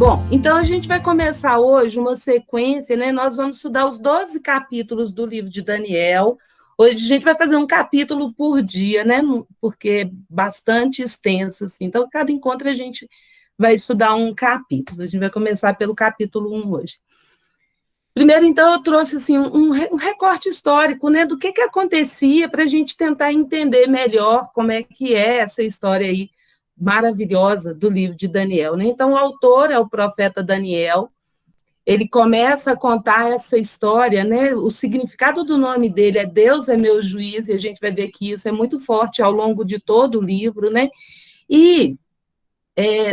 Bom, então a gente vai começar hoje uma sequência, né? Nós vamos estudar os 12 capítulos do livro de Daniel. Hoje a gente vai fazer um capítulo por dia, né? Porque é bastante extenso, assim. Então, cada encontro a gente vai estudar um capítulo. A gente vai começar pelo capítulo 1 hoje. Primeiro, então, eu trouxe assim, um recorte histórico, né, do que acontecia para a gente tentar entender melhor como é que é essa história aí maravilhosa do livro de Daniel. Né? Então, o autor é o profeta Daniel. Ele começa a contar essa história, né? O significado do nome dele é Deus é meu juiz, e a gente vai ver que isso é muito forte ao longo de todo o livro, né? E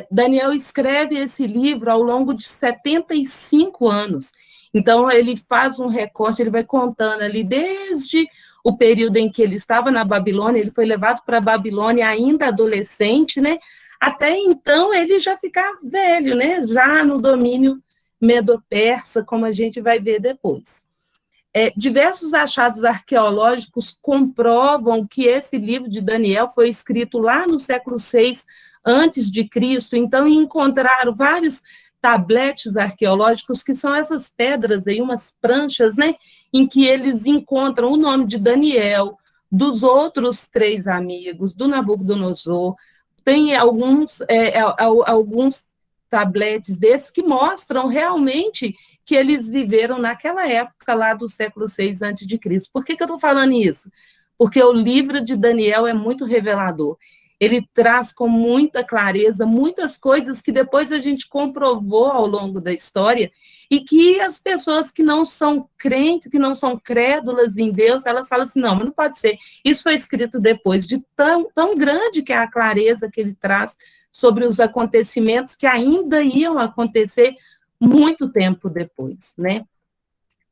Daniel escreve esse livro ao longo de 75 anos. Então, ele faz um recorte, ele vai contando ali desde o período em que ele estava na Babilônia, ele foi levado para a Babilônia ainda adolescente, né? Até então, ele já fica velho, né? Já no domínio medo-persa, como a gente vai ver depois. Diversos achados arqueológicos comprovam que esse livro de Daniel foi escrito lá no século VI antes de Cristo, então encontraram vários tabletes arqueológicos, que são essas pedras aí, umas pranchas, né, em que eles encontram o nome de Daniel, dos outros 3 amigos, do Nabucodonosor, tem alguns tabletes desses que mostram realmente que eles viveram naquela época lá do século VI a.C. Por que eu estou falando isso? Porque o livro de Daniel é muito revelador. Ele traz com muita clareza muitas coisas que depois a gente comprovou ao longo da história e que as pessoas que não são crentes, que não são crédulas em Deus, elas falam assim, não, mas não pode ser. Isso foi escrito depois, de tão grande que é a clareza que ele traz sobre os acontecimentos que ainda iam acontecer muito tempo depois, né?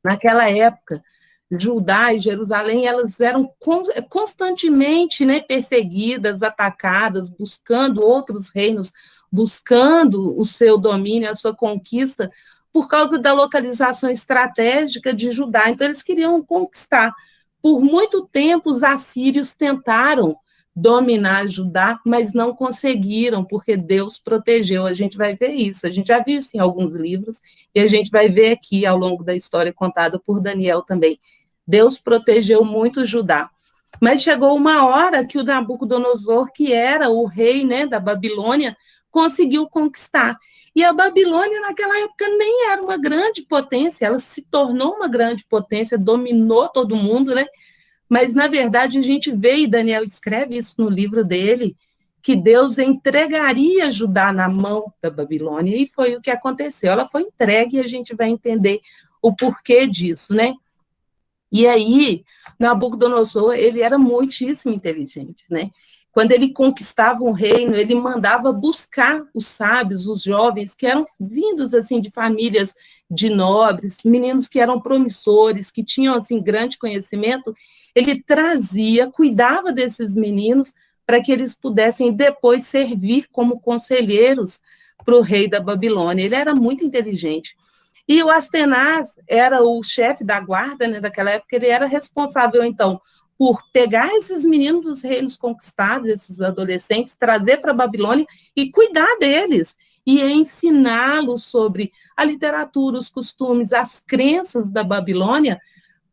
Naquela época, Judá e Jerusalém, elas eram constantemente, né, perseguidas, atacadas, buscando outros reinos, buscando o seu domínio, a sua conquista, por causa da localização estratégica de Judá. Então, eles queriam conquistar. Por muito tempo, os assírios tentaram dominar Judá, mas não conseguiram, porque Deus protegeu. A gente vai ver isso, a gente já viu isso em alguns livros, e a gente vai ver aqui ao longo da história contada por Daniel também. Deus protegeu muito Judá. Mas chegou uma hora que o Nabucodonosor, que era o rei, né, da Babilônia, conseguiu conquistar. E a Babilônia, naquela época, nem era uma grande potência, ela se tornou uma grande potência, dominou todo mundo, né? Mas, na verdade, a gente vê, e Daniel escreve isso no livro dele, que Deus entregaria Judá na mão da Babilônia, e foi o que aconteceu. Ela foi entregue e a gente vai entender o porquê disso, né? E aí, Nabucodonosor, ele era muitíssimo inteligente, né? Quando ele conquistava um reino, ele mandava buscar os sábios, os jovens, que eram vindos, assim, de famílias de nobres, meninos que eram promissores, que tinham, assim, grande conhecimento, ele trazia, cuidava desses meninos para que eles pudessem depois servir como conselheiros para o rei da Babilônia. Ele era muito inteligente. E o Astenaz era o chefe da guarda, né, daquela época, ele era responsável, então, por pegar esses meninos dos reinos conquistados, esses adolescentes, trazer para a Babilônia e cuidar deles, e ensiná-los sobre a literatura, os costumes, as crenças da Babilônia,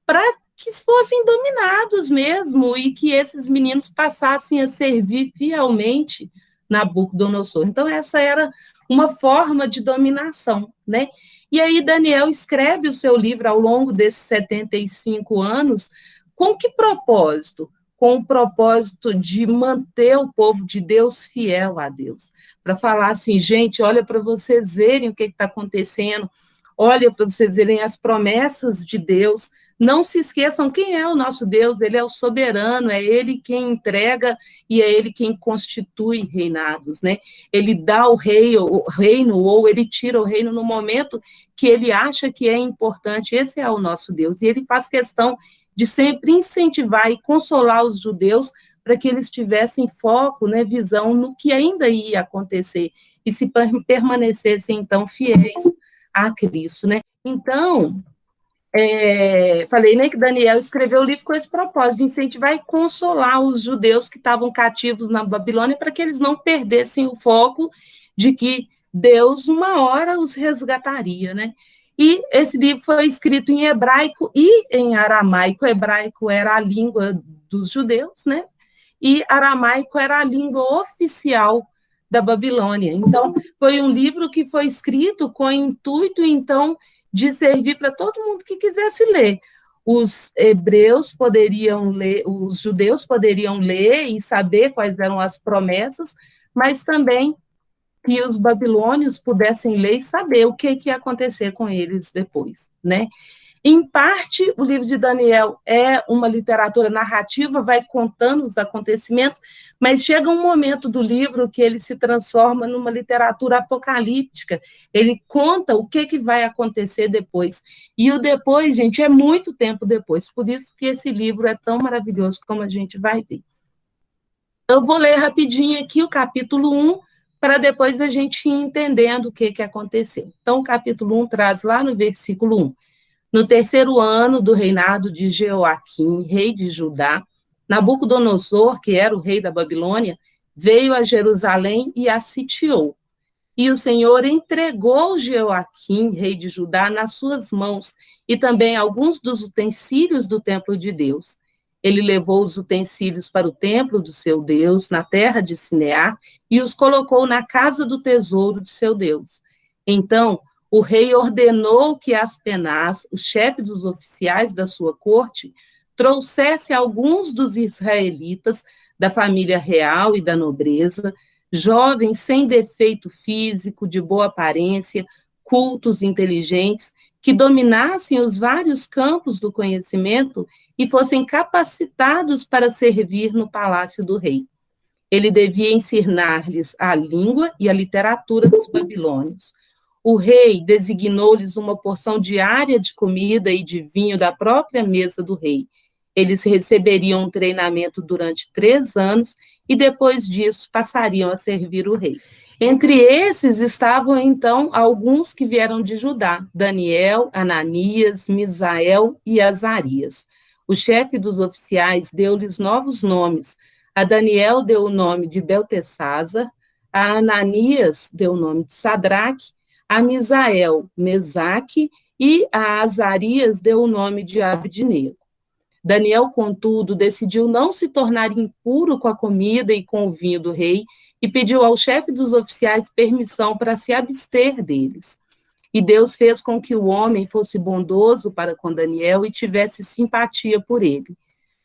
para que fossem dominados mesmo, e que esses meninos passassem a servir fielmente Nabucodonosor. Então, essa era uma forma de dominação, né? E aí Daniel escreve o seu livro ao longo desses 75 anos, com que propósito? Com o propósito de manter o povo de Deus fiel a Deus, para falar assim, gente, olha para vocês verem o que está acontecendo, olha para vocês verem as promessas de Deus, não se esqueçam quem é o nosso Deus, ele é o soberano, é ele quem entrega e é ele quem constitui reinados, né? Ele dá o reino ou ele tira o reino no momento que ele acha que é importante, esse é o nosso Deus, e ele faz questão de sempre incentivar e consolar os judeus para que eles tivessem foco, né, visão no que ainda ia acontecer, e se permanecessem, então, fiéis a Cristo, né? Então, falei, né, que Daniel escreveu o livro com esse propósito, de incentivar e consolar os judeus que estavam cativos na Babilônia, para que eles não perdessem o foco de que Deus uma hora os resgataria, né? E esse livro foi escrito em hebraico e em aramaico. Hebraico era a língua dos judeus, né? E aramaico era a língua oficial da Babilônia. Então, foi um livro que foi escrito com o intuito, então, de servir para todo mundo que quisesse ler. Os hebreus poderiam ler, os judeus poderiam ler e saber quais eram as promessas, mas também que os babilônios pudessem ler e saber o que ia acontecer com eles depois, né? Em parte, o livro de Daniel é uma literatura narrativa, vai contando os acontecimentos, mas chega um momento do livro que ele se transforma numa literatura apocalíptica. Ele conta o que vai acontecer depois. E o depois, gente, é muito tempo depois. Por isso que esse livro é tão maravilhoso, como a gente vai ver. Eu vou ler rapidinho aqui o capítulo 1, para depois a gente ir entendendo o que aconteceu. Então, o capítulo 1 traz lá no versículo 1. No terceiro ano do reinado de Jeoaquim, rei de Judá, Nabucodonosor, que era o rei da Babilônia, veio a Jerusalém e a sitiou. E o Senhor entregou Jeoaquim, rei de Judá, nas suas mãos, e também alguns dos utensílios do templo de Deus. Ele levou os utensílios para o templo do seu Deus, na terra de Sinear, e os colocou na casa do tesouro de seu Deus. Então, o rei ordenou que Aspenaz, o chefe dos oficiais da sua corte, trouxesse alguns dos israelitas da família real e da nobreza, jovens sem defeito físico, de boa aparência, cultos, inteligentes, que dominassem os vários campos do conhecimento e fossem capacitados para servir no palácio do rei. Ele devia ensinar-lhes a língua e a literatura dos babilônios. O rei designou-lhes uma porção diária de comida e de vinho da própria mesa do rei. Eles receberiam um treinamento durante 3 anos e depois disso passariam a servir o rei. Entre esses estavam, então, alguns que vieram de Judá: Daniel, Ananias, Misael e Azarias. O chefe dos oficiais deu-lhes novos nomes. A Daniel deu o nome de Beltesazar, a Ananias deu o nome de Sadraque, a Misael, Mesaque, e a Azarias deu o nome de Abednego. Daniel, contudo, decidiu não se tornar impuro com a comida e com o vinho do rei e pediu ao chefe dos oficiais permissão para se abster deles. E Deus fez com que o homem fosse bondoso para com Daniel e tivesse simpatia por ele.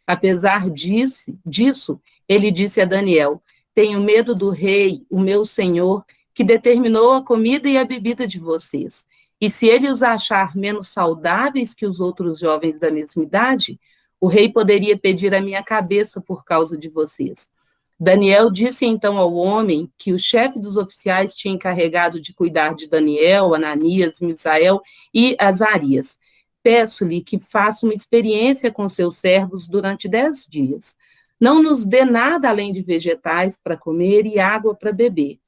Apesar disso, ele disse a Daniel: tenho medo do rei, o meu senhor, que determinou a comida e a bebida de vocês. E se ele os achar menos saudáveis que os outros jovens da mesma idade, o rei poderia pedir a minha cabeça por causa de vocês. Daniel disse então ao homem que o chefe dos oficiais tinha encarregado de cuidar de Daniel, Ananias, Misael e Azarias: peço-lhe que faça uma experiência com seus servos durante 10 dias. Não nos dê nada além de vegetais para comer e água para beber.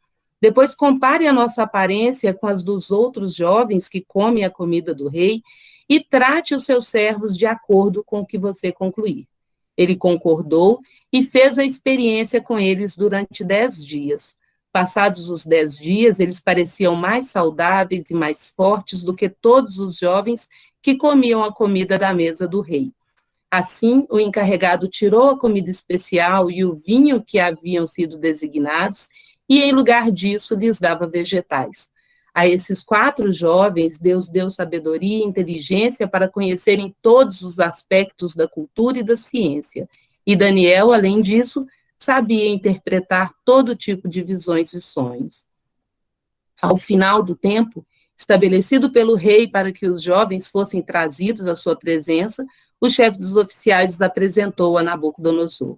Depois compare a nossa aparência com as dos outros jovens que comem a comida do rei e trate os seus servos de acordo com o que você concluir. Ele concordou e fez a experiência com eles durante 10 dias. Passados os 10 dias, eles pareciam mais saudáveis e mais fortes do que todos os jovens que comiam a comida da mesa do rei. Assim, o encarregado tirou a comida especial e o vinho que haviam sido designados e, em lugar disso, lhes dava vegetais. A esses 4 jovens, Deus deu sabedoria e inteligência para conhecerem todos os aspectos da cultura e da ciência. E Daniel, além disso, sabia interpretar todo tipo de visões e sonhos. Ao final do tempo, estabelecido pelo rei para que os jovens fossem trazidos à sua presença, o chefe dos oficiais os apresentou a Nabucodonosor.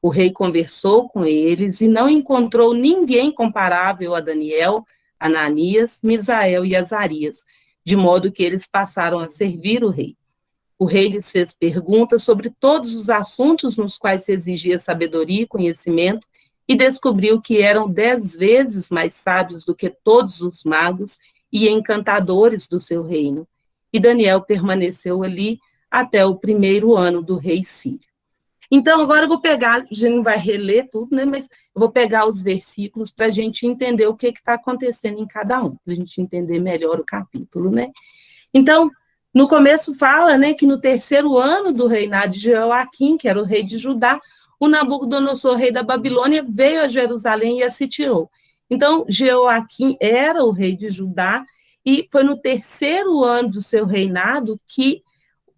O rei conversou com eles e não encontrou ninguém comparável a Daniel, Ananias, Misael e Azarias, de modo que eles passaram a servir o rei. O rei lhes fez perguntas sobre todos os assuntos nos quais se exigia sabedoria e conhecimento e descobriu que eram 10 vezes mais sábios do que todos os magos e encantadores do seu reino. E Daniel permaneceu ali até o 1º ano do rei Sírio. Então, agora eu vou pegar, a gente não vai reler tudo, né? Mas eu vou pegar os versículos para a gente entender o que está acontecendo em cada um, para a gente entender melhor o capítulo, né? Então, no começo fala, né, que no terceiro ano do reinado de Jeoaquim, que era o rei de Judá, o Nabucodonosor, rei da Babilônia, veio a Jerusalém e a sitiou. Então, Jeoaquim era o rei de Judá, e foi no terceiro ano do seu reinado que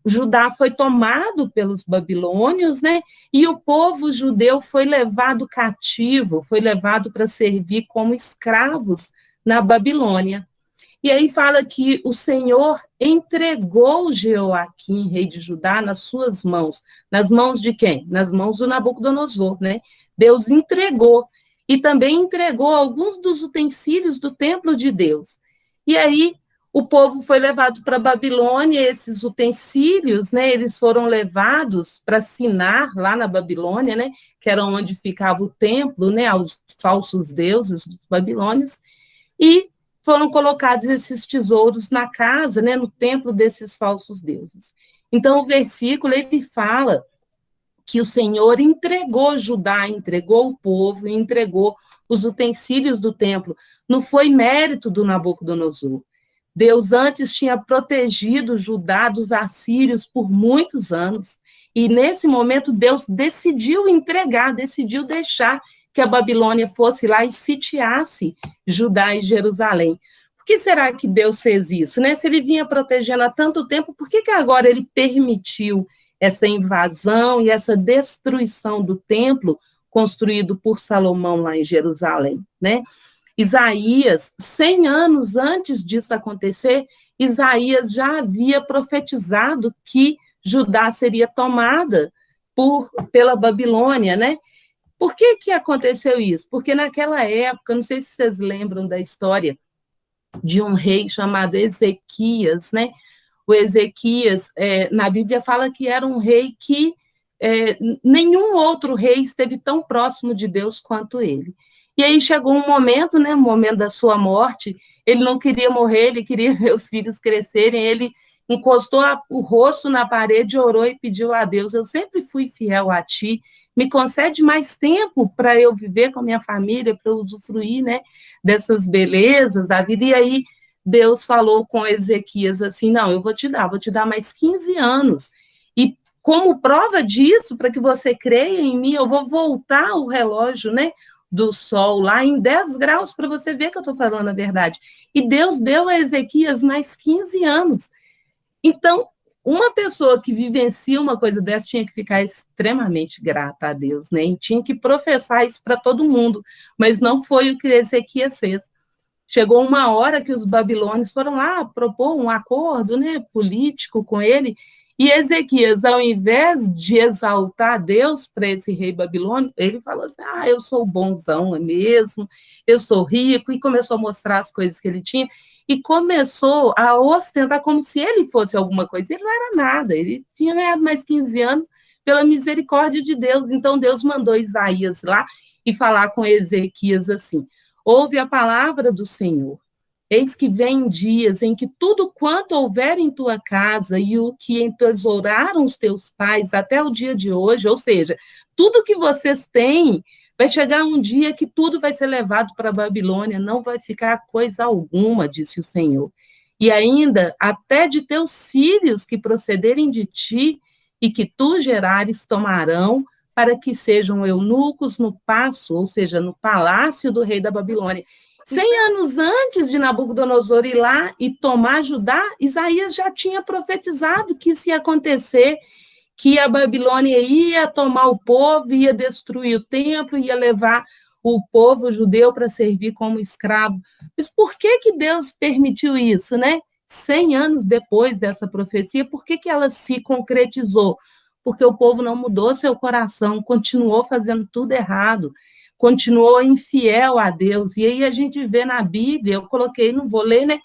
Judá foi tomado pelos babilônios, né? E o povo judeu foi levado cativo, foi levado para servir como escravos na Babilônia. E aí fala que o Senhor entregou Jeoaquim, rei de Judá, nas suas mãos. Nas mãos de quem? Nas mãos do Nabucodonosor, né? Deus entregou. E também entregou alguns dos utensílios do templo de Deus. E aí o povo foi levado para a Babilônia, esses utensílios, né, eles foram levados para Sinar, lá na Babilônia, né, que era onde ficava o templo, né, aos falsos deuses dos babilônios, e foram colocados esses tesouros na casa, né, no templo desses falsos deuses. Então, o versículo, ele fala que o Senhor entregou Judá, entregou o povo, entregou os utensílios do templo. Não foi mérito do Nabucodonosor. Deus antes tinha protegido Judá dos assírios por muitos anos, e nesse momento Deus decidiu entregar, decidiu deixar que a Babilônia fosse lá e sitiasse Judá e Jerusalém. Por que será que Deus fez isso, né? Se ele vinha protegendo há tanto tempo, por que agora ele permitiu essa invasão e essa destruição do templo construído por Salomão lá em Jerusalém, né? Isaías, 100 anos antes disso acontecer, Isaías já havia profetizado que Judá seria tomada pela Babilônia, né? Por que aconteceu isso? Porque naquela época, não sei se vocês lembram da história de um rei chamado Ezequias, né? O Ezequias, na Bíblia fala que era um rei que nenhum outro rei esteve tão próximo de Deus quanto ele. E aí chegou um momento, né, o momento da sua morte, ele não queria morrer, ele queria ver os filhos crescerem, ele encostou o rosto na parede, orou e pediu a Deus: eu sempre fui fiel a ti, me concede mais tempo para eu viver com a minha família, para eu usufruir, né, dessas belezas da vida. E aí Deus falou com Ezequias assim: não, eu vou te dar mais 15 anos, e como prova disso, para que você creia em mim, eu vou voltar o relógio, né, do sol lá em 10 graus, para você ver que eu estou falando a verdade. E Deus deu a Ezequias mais 15 anos. Então, uma pessoa que vivencia uma coisa dessa tinha que ficar extremamente grata a Deus, né? E tinha que professar isso para todo mundo, mas não foi o que Ezequias fez. Chegou uma hora que os babilônios foram lá propor um acordo, né, político com ele, e Ezequias, ao invés de exaltar Deus para esse rei babilônio, ele falou assim: eu sou bonzão mesmo, eu sou rico, e começou a mostrar as coisas que ele tinha, e começou a ostentar como se ele fosse alguma coisa. Ele não era nada, ele tinha ganhado mais 15 anos pela misericórdia de Deus. Então Deus mandou Isaías lá e falar com Ezequias assim: ouve a palavra do Senhor. Eis que vem dias em que tudo quanto houver em tua casa e o que entesouraram os teus pais até o dia de hoje, ou seja, tudo que vocês têm, vai chegar um dia que tudo vai ser levado para a Babilônia, não vai ficar coisa alguma, disse o Senhor. E ainda, até de teus filhos que procederem de ti e que tu gerares tomarão, para que sejam eunucos no paço, ou seja, no palácio do rei da Babilônia. 100 anos antes de Nabucodonosor ir lá e tomar Judá, Isaías já tinha profetizado que isso ia acontecer, que a Babilônia ia tomar o povo, ia destruir o templo, ia levar o povo judeu para servir como escravo. Mas por que Deus permitiu isso, né? 100 anos depois dessa profecia, por que ela se concretizou? Porque o povo não mudou seu coração, continuou fazendo tudo errado, continuou infiel a Deus. E aí a gente vê na Bíblia, eu coloquei, não vou ler, né?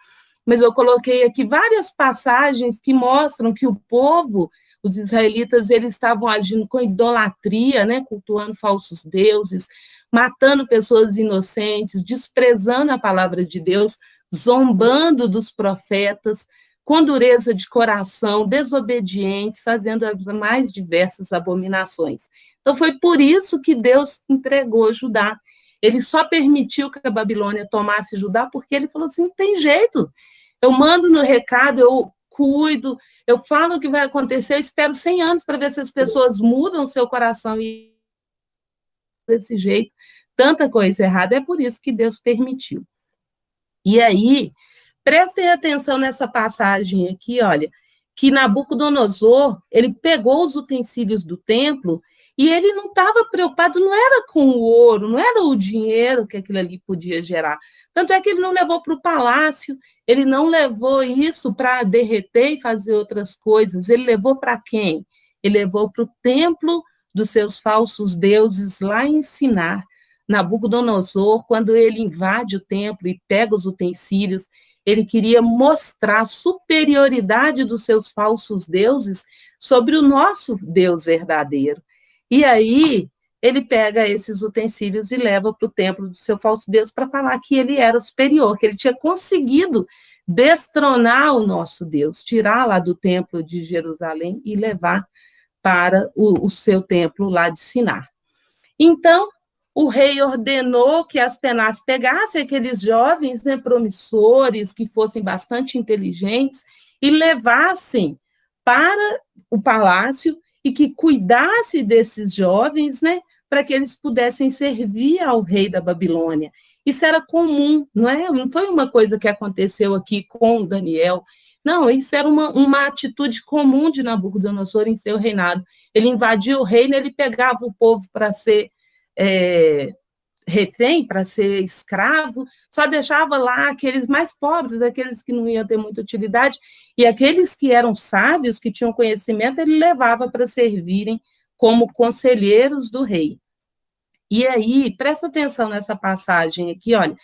Mas eu coloquei aqui várias passagens que mostram que o povo, os israelitas, eles estavam agindo com idolatria, né? Cultuando falsos deuses, matando pessoas inocentes, desprezando a palavra de Deus, zombando dos profetas, com dureza de coração, desobedientes, fazendo as mais diversas abominações. Então, foi por isso que Deus entregou Judá. Ele só permitiu que a Babilônia tomasse Judá, porque ele falou assim, não tem jeito. Eu mando no recado, eu cuido, eu falo o que vai acontecer, eu espero 100 anos para ver se as pessoas mudam o seu coração e desse jeito, tanta coisa errada. É por isso que Deus permitiu. E aí, prestem atenção nessa passagem aqui, olha, que Nabucodonosor, ele pegou os utensílios do templo e ele não estava preocupado, não era com o ouro, não era o dinheiro que aquilo ali podia gerar. Tanto é que ele não levou para o palácio, ele não levou isso para derreter e fazer outras coisas. Ele levou para quem? Ele levou para o templo dos seus falsos deuses lá em Sinar. Nabucodonosor, quando ele invade o templo e pega os utensílios, ele queria mostrar a superioridade dos seus falsos deuses sobre o nosso Deus verdadeiro. E aí, ele pega esses utensílios e leva para o templo do seu falso Deus para falar que ele era superior, que ele tinha conseguido destronar o nosso Deus, tirar lá do templo de Jerusalém e levar para o seu templo lá de Sinar. Então, o rei ordenou que as penas pegassem aqueles jovens, né, promissores, que fossem bastante inteligentes, e levassem para o palácio e que cuidasse desses jovens, né, para que eles pudessem servir ao rei da Babilônia. Isso era comum, não é? Não foi uma coisa que aconteceu aqui com Daniel. Não, isso era uma atitude comum de Nabucodonosor em seu reinado. Ele invadia o reino, ele pegava o povo para ser refém, para ser escravo, só deixava lá aqueles mais pobres, aqueles que não iam ter muita utilidade, e aqueles que eram sábios, que tinham conhecimento, ele levava para servirem como conselheiros do rei. E aí, presta atenção nessa passagem aqui, olha,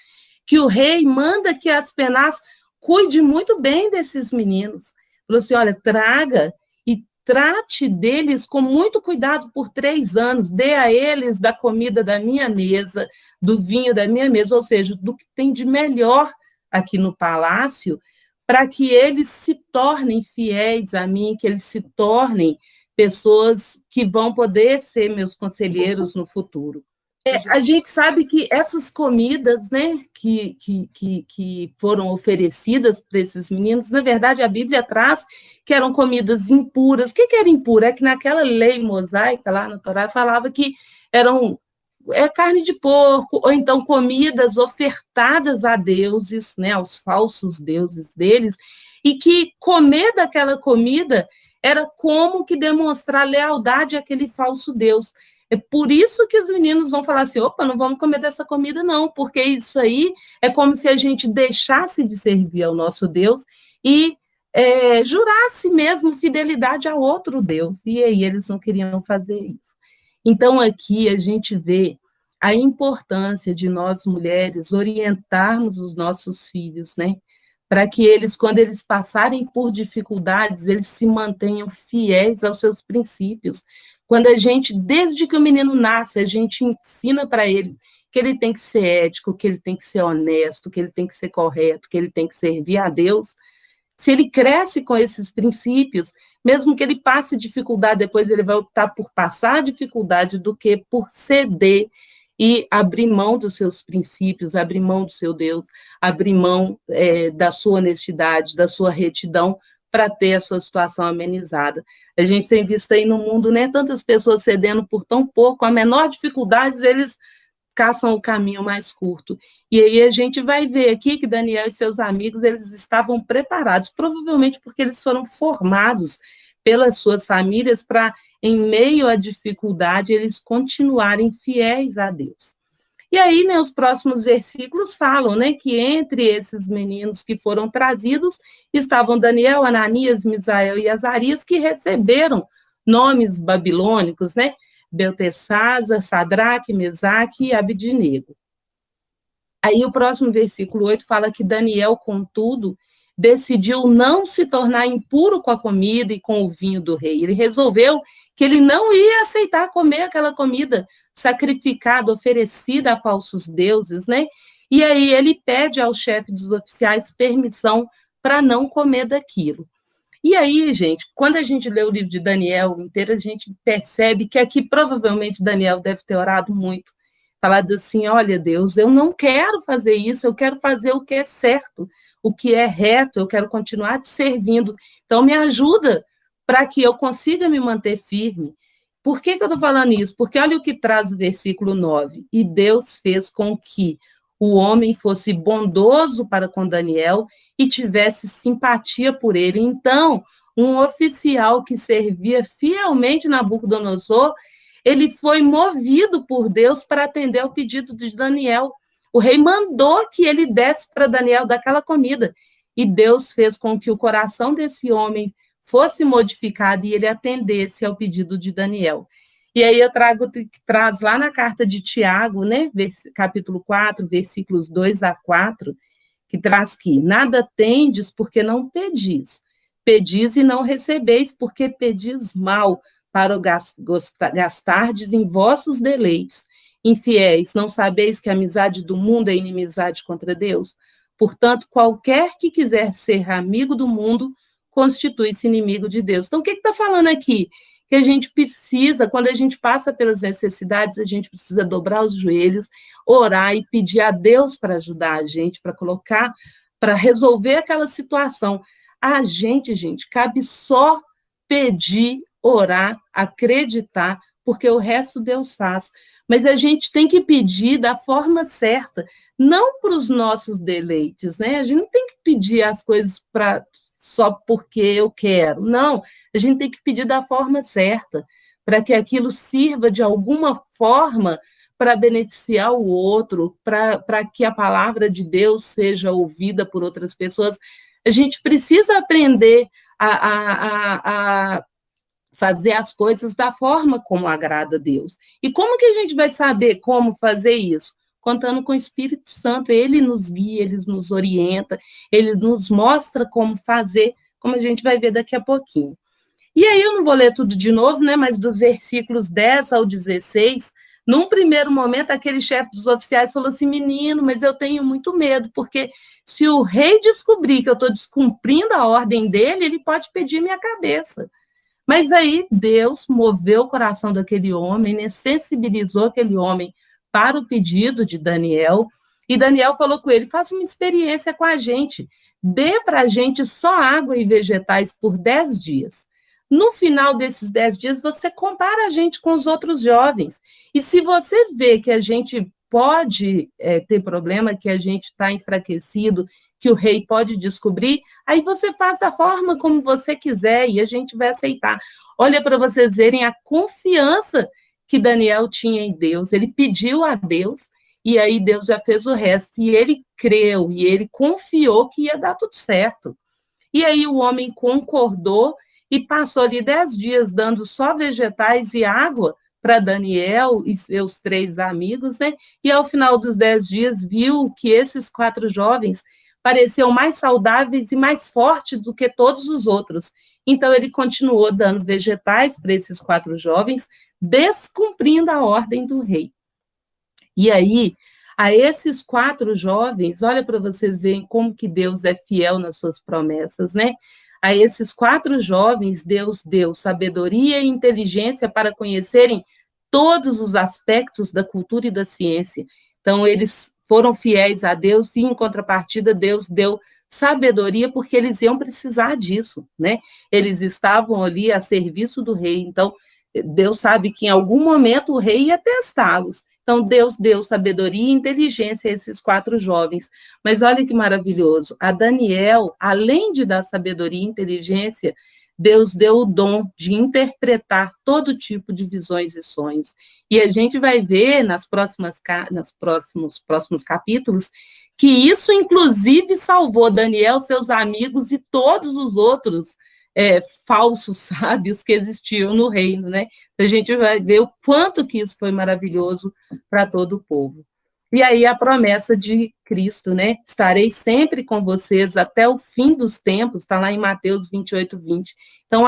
que o rei manda que as penas cuide muito bem desses meninos. Falou assim, olha, traga e trate deles com muito cuidado por 3 anos, dê a eles da comida da minha mesa, do vinho da minha mesa, ou seja, do que tem de melhor aqui no palácio, para que eles se tornem fiéis a mim, que eles se tornem pessoas que vão poder ser meus conselheiros no futuro. A gente sabe que essas comidas, né, que foram oferecidas para esses meninos, na verdade, a Bíblia traz que eram comidas impuras. O que era impuro? É que naquela lei mosaica, lá na Torá, falava que eram carne de porco, ou então comidas ofertadas a deuses, né, aos falsos deuses deles, e que comer daquela comida era como que demonstrar lealdade àquele falso Deus. É por isso que os meninos vão falar assim, opa, não vamos comer dessa comida não, porque isso aí é como se a gente deixasse de servir ao nosso Deus e jurasse mesmo fidelidade a outro Deus, e aí eles não queriam fazer isso. Então, aqui a gente vê a importância de nós, mulheres, orientarmos os nossos filhos, né? Para que eles, quando eles passarem por dificuldades, eles se mantenham fiéis aos seus princípios. Quando a gente, desde que o menino nasce, a gente ensina para ele que ele tem que ser ético, que ele tem que ser honesto, que ele tem que ser correto, que ele tem que servir a Deus, se ele cresce com esses princípios, mesmo que ele passe dificuldade, depois ele vai optar por passar dificuldade do que por ceder e abrir mão dos seus princípios, abrir mão do seu Deus, abrir mão da sua honestidade, da sua retidão, para ter a sua situação amenizada. A gente tem visto aí no mundo, né, tantas pessoas cedendo por tão pouco, a menor dificuldade, eles caçam o caminho mais curto. E aí a gente vai ver aqui que Daniel e seus amigos, eles estavam preparados, provavelmente porque eles foram formados pelas suas famílias para, em meio à dificuldade, eles continuarem fiéis a Deus. E aí, né, os próximos versículos falam, né, que entre esses meninos que foram trazidos estavam Daniel, Ananias, Misael e Azarias, que receberam nomes babilônicos, né, Beltesazar, Sadraque, Mesaque e Abidnego. Aí o próximo versículo 8 fala que Daniel, contudo, decidiu não se tornar impuro com a comida e com o vinho do rei. Ele resolveu que ele não ia aceitar comer aquela comida sacrificada, oferecida a falsos deuses, né? E aí ele pede ao chefe dos oficiais permissão para não comer daquilo. E aí, gente, quando a gente lê o livro de Daniel inteiro, a gente percebe que aqui provavelmente Daniel deve ter orado muito, falado assim: olha, Deus, eu não quero fazer isso, eu quero fazer o que é certo, o que é reto, eu quero continuar te servindo. Então, me ajuda para que eu consiga me manter firme. Por que eu estou falando isso? Porque olha o que traz o versículo 9. E Deus fez com que o homem fosse bondoso para com Daniel e tivesse simpatia por ele. Então, um oficial que servia fielmente Nabucodonosor, ele foi movido por Deus para atender ao pedido de Daniel. O rei mandou que ele desse para Daniel daquela comida. E Deus fez com que o coração desse homem fosse modificado e ele atendesse ao pedido de Daniel. E aí eu traz lá na carta de Tiago, né, capítulo 4, versículos 2 a 4, que traz que nada tendes porque não pedis. Pedis e não recebeis, porque pedis mal, para gastardes em vossos deleites. Infiéis, não sabeis que a amizade do mundo é inimizade contra Deus? Portanto, qualquer que quiser ser amigo do mundo, constitui-se inimigo de Deus. Então, o que está falando aqui? Que a gente precisa, quando a gente passa pelas necessidades, a gente precisa dobrar os joelhos, orar e pedir a Deus para ajudar a gente, para colocar, para resolver aquela situação. A gente, cabe só pedir, orar, acreditar, porque o resto Deus faz. Mas a gente tem que pedir da forma certa, não para os nossos deleites, né? A gente não tem que pedir as coisas só porque eu quero. Não, a gente tem que pedir da forma certa, para que aquilo sirva de alguma forma para beneficiar o outro, para que a palavra de Deus seja ouvida por outras pessoas. A gente precisa aprender a fazer as coisas da forma como agrada a Deus. E como que a gente vai saber como fazer isso? Contando com o Espírito Santo, ele nos guia, ele nos orienta, ele nos mostra como fazer, como a gente vai ver daqui a pouquinho. E aí eu não vou ler tudo de novo, né, mas dos versículos 10 ao 16, num primeiro momento, aquele chefe dos oficiais falou assim: menino, mas eu tenho muito medo, porque se o rei descobrir que eu estou descumprindo a ordem dele, ele pode pedir minha cabeça. Mas aí Deus moveu o coração daquele homem, né, sensibilizou aquele homem para o pedido de Daniel, e Daniel falou com ele: faça uma experiência com a gente, dê para a gente só água e vegetais por 10 dias. No final desses 10 dias, você compara a gente com os outros jovens. E se você vê que a gente pode ter problema, que a gente está enfraquecido, que o rei pode descobrir, aí você faz da forma como você quiser e a gente vai aceitar. Olha, para vocês verem a confiança que Daniel tinha em Deus. Ele pediu a Deus e aí Deus já fez o resto. E ele creu e ele confiou que ia dar tudo certo. E aí o homem concordou e passou ali 10 dias dando só vegetais e água para Daniel e seus 3 amigos, né? E ao final dos 10 dias viu que esses 4 jovens pareciam mais saudáveis e mais fortes do que todos os outros. Então ele continuou dando vegetais para esses 4 jovens, descumprindo a ordem do rei. E aí, a esses 4 jovens, olha para vocês verem como que Deus é fiel nas suas promessas, né? A esses 4 jovens, Deus deu sabedoria e inteligência para conhecerem todos os aspectos da cultura e da ciência. Então, eles foram fiéis a Deus e, em contrapartida, Deus deu sabedoria, porque eles iam precisar disso, né? Eles estavam ali a serviço do rei, então, Deus sabe que em algum momento o rei ia testá-los. Então, Deus deu sabedoria e inteligência a esses 4 jovens. Mas olha que maravilhoso, a Daniel, além de dar sabedoria e inteligência, Deus deu o dom de interpretar todo tipo de visões e sonhos. E a gente vai ver nos próximos capítulos que isso, inclusive, salvou Daniel, seus amigos e todos os outros falsos sábios que existiam no reino, né? A gente vai ver o quanto que isso foi maravilhoso para todo o povo. E aí a promessa de Cristo, né? Estarei sempre com vocês até o fim dos tempos, está lá em Mateus 28, 20. Então,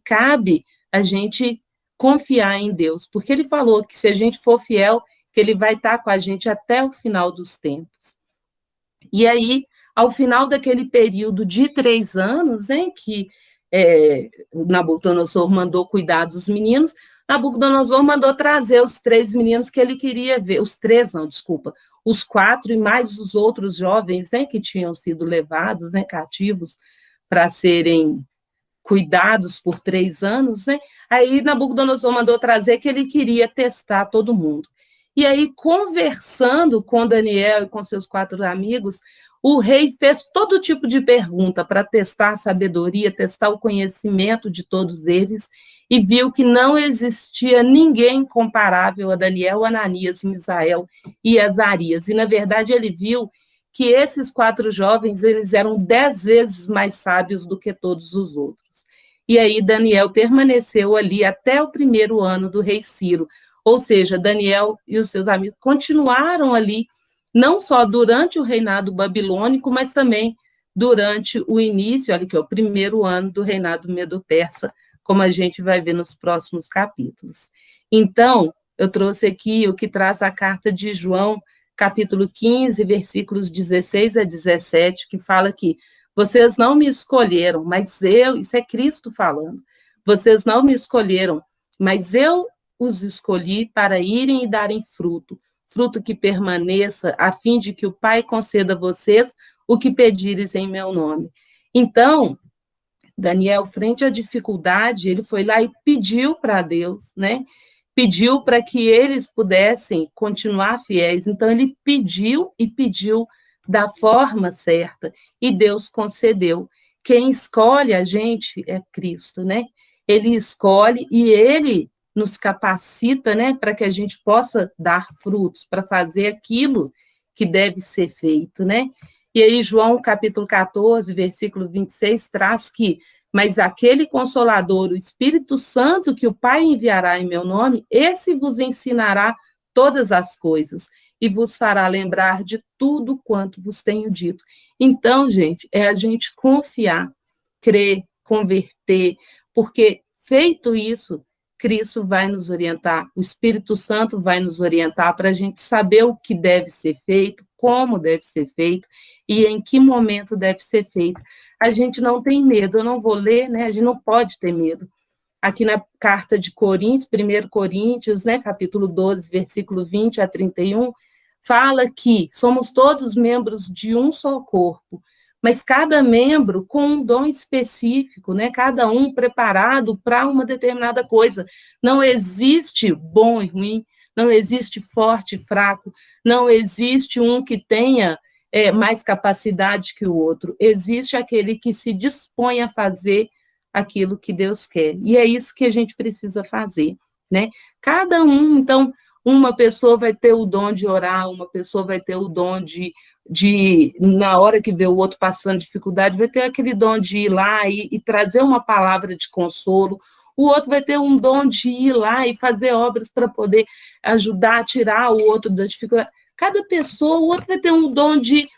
cabe a gente confiar em Deus, porque ele falou que se a gente for fiel, que ele vai estar com a gente até o final dos tempos. E aí, ao final daquele período de 3 anos, em que Nabucodonosor mandou cuidar dos meninos, Nabucodonosor mandou trazer os 3 meninos que ele queria ver, os 3, não, desculpa, os 4 e mais os outros jovens, né, que tinham sido levados, né, cativos, para serem cuidados por 3 anos, né? Aí Nabucodonosor mandou trazer que ele queria testar todo mundo. E aí, conversando com Daniel e com seus 4 amigos, o rei fez todo tipo de pergunta para testar a sabedoria, testar o conhecimento de todos eles, e viu que não existia ninguém comparável a Daniel, Ananias, Misael e Azarias. E, na verdade, ele viu que esses 4 jovens, eles eram 10 vezes mais sábios do que todos os outros. E aí Daniel permaneceu ali até o 1º ano do rei Ciro, ou seja, Daniel e os seus amigos continuaram ali, não só durante o reinado babilônico, mas também durante o início, ali que é o 1º ano do reinado medo-persa, como a gente vai ver nos próximos capítulos. Então, eu trouxe aqui o que traz a carta de João, capítulo 15, versículos 16 a 17, que fala que vocês não me escolheram, mas eu, isso é Cristo falando, vocês não me escolheram, mas eu os escolhi para irem e darem fruto, fruto que permaneça, a fim de que o Pai conceda a vocês o que pedires em meu nome. Então, Daniel, frente à dificuldade, ele foi lá e pediu para Deus, né? Pediu para que eles pudessem continuar fiéis. Então, ele pediu e pediu da forma certa, e Deus concedeu. Quem escolhe a gente é Cristo, né? Ele escolhe e ele nos capacita, né, para que a gente possa dar frutos, para fazer aquilo que deve ser feito, né? E aí, João, capítulo 14, versículo 26, traz que, mas aquele Consolador, o Espírito Santo, que o Pai enviará em meu nome, esse vos ensinará todas as coisas e vos fará lembrar de tudo quanto vos tenho dito. Então, gente, é a gente confiar, crer, converter, porque feito isso, Cristo vai nos orientar, o Espírito Santo vai nos orientar para a gente saber o que deve ser feito, como deve ser feito e em que momento deve ser feito. A gente não tem medo, eu não vou ler, né? A gente não pode ter medo. Aqui na carta de Coríntios, 1 Coríntios, né, capítulo 12, versículo 20 a 31, fala que somos todos membros de um só corpo, mas cada membro com um dom específico, né? Cada um preparado para uma determinada coisa. Não existe bom e ruim, não existe forte e fraco, não existe um que tenha mais capacidade que o outro. Existe aquele que se dispõe a fazer aquilo que Deus quer. E é isso que a gente precisa fazer, né? Cada um, então, uma pessoa vai ter o dom de orar, uma pessoa vai ter o dom de na hora que vê o outro passando dificuldade, vai ter aquele dom de ir lá e trazer uma palavra de consolo, o outro vai ter um dom de ir lá e fazer obras para poder ajudar a tirar o outro da dificuldade. Cada pessoa, o outro vai ter um dom de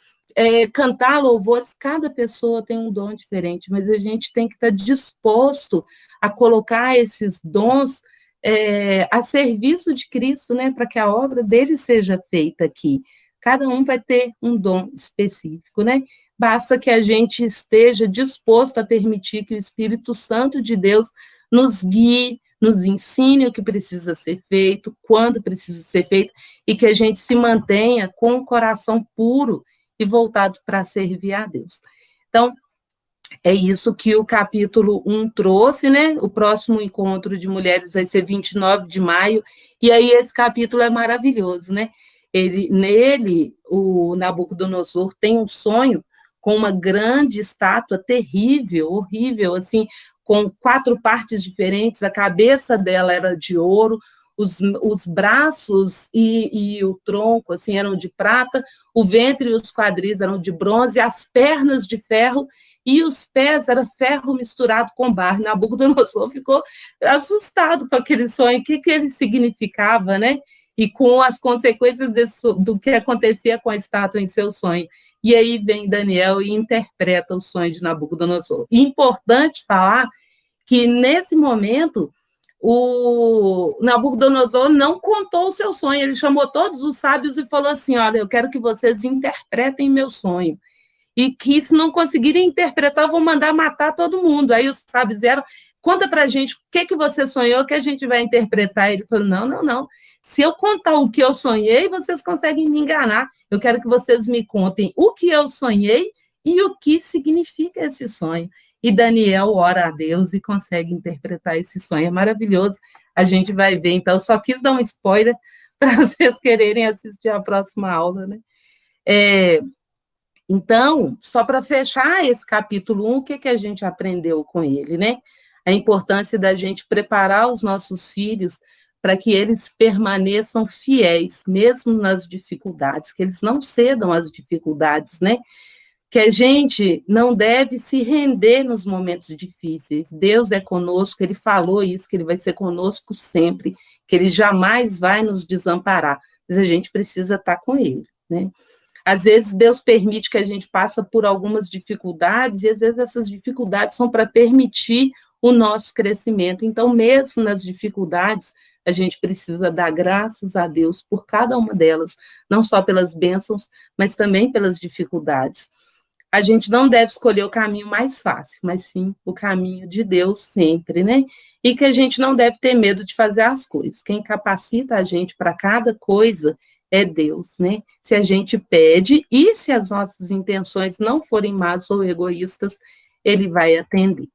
cantar louvores, cada pessoa tem um dom diferente, mas a gente tem que estar disposto a colocar esses dons a serviço de Cristo, né, para que a obra dele seja feita aqui. Cada um vai ter um dom específico, né? Basta que a gente esteja disposto a permitir que o Espírito Santo de Deus nos guie, nos ensine o que precisa ser feito, quando precisa ser feito, e que a gente se mantenha com o coração puro e voltado para servir a Deus. Então, é isso que o capítulo 1 trouxe, né? O próximo encontro de mulheres vai ser 29 de maio, e aí esse capítulo é maravilhoso, né? Nele, o Nabucodonosor tem um sonho com uma grande estátua terrível, horrível, assim, com 4 partes diferentes, a cabeça dela era de ouro, os braços e o tronco, assim, eram de prata, o ventre e os quadris eram de bronze, as pernas de ferro, e os pés era ferro misturado com barro. Nabucodonosor ficou assustado com aquele sonho, o que ele significava, né? E com as consequências do que acontecia com a estátua em seu sonho. E aí vem Daniel e interpreta o sonho de Nabucodonosor. E importante falar que, nesse momento, o Nabucodonosor não contou o seu sonho, ele chamou todos os sábios e falou assim, olha, eu quero que vocês interpretem meu sonho. e que se não conseguirem interpretar, vão mandar matar todo mundo. Aí os sábios vieram, conta para a gente o que você sonhou, que a gente vai interpretar. Ele falou, não, não, não. Se eu contar o que eu sonhei, vocês conseguem me enganar. Eu quero que vocês me contem o que eu sonhei e o que significa esse sonho. E Daniel ora a Deus e consegue interpretar esse sonho. É maravilhoso. A gente vai ver. Então, eu só quis dar um spoiler para vocês quererem assistir a próxima aula, né? Então, só para fechar esse capítulo 1, o que a gente aprendeu com ele, né? A importância da gente preparar os nossos filhos para que eles permaneçam fiéis, mesmo nas dificuldades, que eles não cedam às dificuldades, né? Que a gente não deve se render nos momentos difíceis. Deus é conosco, Ele falou isso, que Ele vai ser conosco sempre, que Ele jamais vai nos desamparar, mas a gente precisa estar com Ele, né? Às vezes Deus permite que a gente passe por algumas dificuldades, e às vezes essas dificuldades são para permitir o nosso crescimento. Então, mesmo nas dificuldades, a gente precisa dar graças a Deus por cada uma delas, não só pelas bênçãos, mas também pelas dificuldades. A gente não deve escolher o caminho mais fácil, mas sim o caminho de Deus sempre, né? E que a gente não deve ter medo de fazer as coisas. Quem capacita a gente para cada coisa é Deus, né? Se a gente pede e se as nossas intenções não forem más ou egoístas, Ele vai atender.